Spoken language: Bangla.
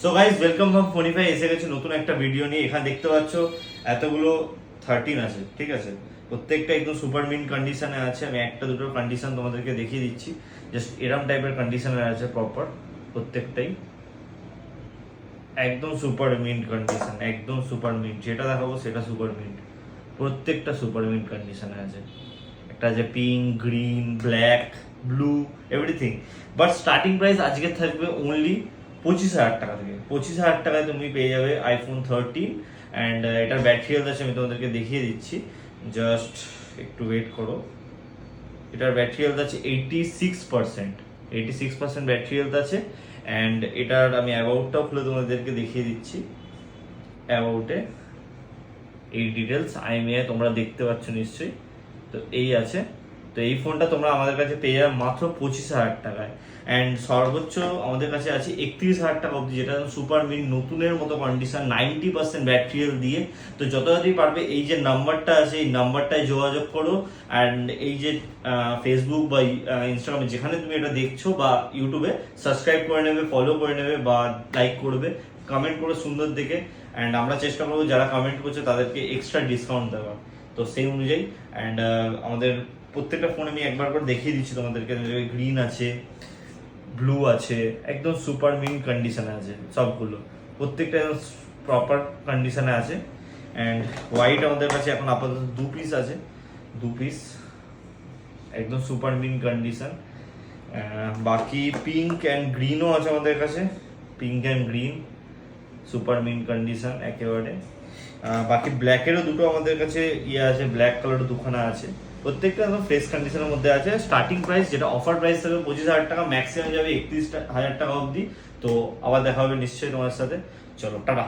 সো গাইস ওয়েলকাম ফ্রম ফোনিফাই, এসে গেছে নতুন একটা ভিডিও নিয়ে। এখানে দেখতে পাচ্ছ এতগুলো 13 আছে, ঠিক আছে। প্রত্যেকটা একদম সুপার মিন্ট কন্ডিশনে আছে। আমি একটা দুটো কন্ডিশন তোমাদেরকে দেখিয়ে দিচ্ছি। জাস্ট এরম টাইপের কন্ডিশনে আছে প্রপার প্রত্যেকটাই, একদম সুপার মিন্ট কন্ডিশন, একদম সুপার মিন্ট। যেটা দেখাবো সেটা সুপার মিন্ট, প্রত্যেকটা সুপার মিন্ট কন্ডিশনে আছে। একটা আছে pink, green, black, blue, everything. But starting price আজকে থাকবে অনলি 25,000 টাকা থেকে। 25,000 টাকায় তুমি পেয়ে যাবে আইফোন 13 অ্যান্ড এটার ব্যাটারি হেলথ আছে, আমি তোমাদেরকে দেখিয়ে দিচ্ছি। জাস্ট একটু ওয়েট করো। এটার ব্যাটারি হেলথ আছে 86% ব্যাটারি হেলথ আছে। অ্যান্ড এটার আমি অ্যাবাউটটাও খুলে তোমাদেরকে দেখিয়ে দিচ্ছি। অ্যাবাউটে এই ডিটেলস আইএমইআই তোমরা দেখতে পাচ্ছ নিশ্চয়ই। তো এই আছে। তো এই ফোনটা তোমরা আমাদের কাছে পেয়ে যাবে মাত্র 25,000 টাকায়। অ্যান্ড সর্বোচ্চ আমাদের কাছে আছে 31,000 টাকা অবধি, যেটা সুপার মিন নতুনের মতো কন্ডিশন, 90% ব্যাটারি দিয়ে। তো যত তাড়াতাড়ি পারবে এই যে নাম্বারটা আছে এই নাম্বারটায় যোগাযোগ করো। অ্যান্ড এই যে ফেসবুক বা ইনস্টাগ্রামে যেখানে তুমি এটা দেখছো বা ইউটিউবে সাবস্ক্রাইব করে নেবে, ফলো করে নেবে বা লাইক করবে, কমেন্ট করে সুন্দর দেখে। অ্যান্ড আমরা চেষ্টা করবো যারা কমেন্ট করছে তাদেরকে এক্সট্রা ডিসকাউন্ট দেওয়ার। তো সেই অনুযায়ী অ্যান্ড আমাদের প্রত্যেকটা ফোন আমি একবার করে দেখিয়ে দিচ্ছি তোমাদেরকে। গ্রিন আছে, ব্লু আছে, একদম সুপার মিন কন্ডিশনে আছে সবগুলো, প্রত্যেকটা একদম প্রপার কন্ডিশনে আছে। অ্যান্ড হোয়াইট আমাদের কাছে এখন আপাতত 2 পিস আছে, 2 পিস একদম সুপার মিন কন্ডিশন। বাকি পিঙ্ক অ্যান্ড গ্রিনও আছে আমাদের কাছে, pink and green super mint condition একেবারে। বাকি ব্ল্যাকেরও দুটো আমাদের কাছে আছে, ব্ল্যাক কালারও দুখানা আছে। প্রত্যেকটা একদম ফ্রেশ কন্ডিশনের মধ্যে আছে। স্টার্টিং প্রাইস যেটা অফার প্রাইস থাকবে 25,000 টাকা, ম্যাক্সিমাম যাবে 31,000 টাকা অবধি। তো আবার দেখা হবে নিশ্চয়ই তোমার সাথে। চলো টাটা।